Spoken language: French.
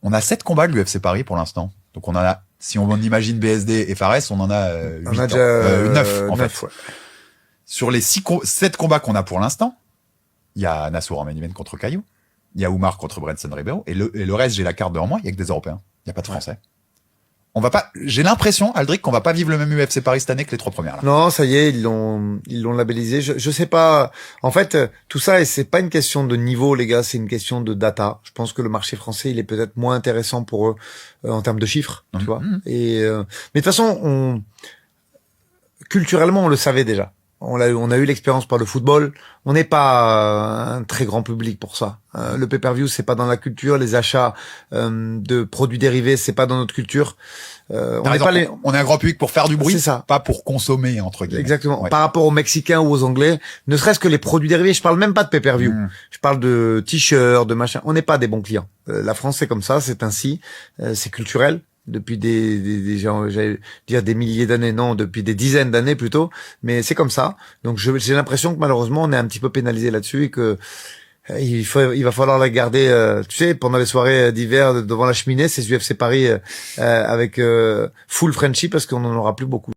On a 7 combats de l'UFC Paris pour l'instant. Donc on en a, si on imagine BSD et Fares, on en a 8 on a déjà 9 en 9, fait. ouais. Sur les 7 combats qu'on a pour l'instant, il y a Nassour en main event contre Caillou, il y a Oumar contre Branson Ribeiro, et le reste, j'ai la carte devant moi, il y a que des Européens. Il y a pas de Français. On va pas, j'ai l'impression, Aldric, qu'on va pas vivre le même UFC Paris cette année que les 3 premières, là. Non, ça y est, ils l'ont labellisé. Je sais pas. En fait, tout ça, et c'est pas une question de niveau, les gars, c'est une question de data. Je pense que le marché français, il est peut-être moins intéressant pour eux en termes de chiffres, tu vois. Et mais de toute façon, culturellement, on le savait déjà. On a eu l'expérience par le football. On n'est pas un très grand public pour ça. Le pay-per-view, c'est pas dans la culture. Les achats de produits dérivés, c'est pas dans notre culture. On est un grand public pour faire du bruit, c'est ça, pas pour consommer entre guillemets. Exactement. Ouais. Par rapport aux Mexicains ou aux Anglais, ne serait-ce que les produits dérivés, je parle même pas de pay-per-view. Je parle de t-shirts, de machin. On n'est pas des bons clients. La France, c'est comme ça, c'est ainsi, c'est culturel. Depuis des gens, j'allais dire des milliers d'années, non, depuis des dizaines d'années plutôt, mais c'est comme ça. Donc j'ai l'impression que malheureusement on est un petit peu pénalisé là-dessus et que il va falloir la garder, tu sais, pendant les soirées d'hiver devant la cheminée, ces UFC Paris avec full Frenchie parce qu'on en aura plus beaucoup.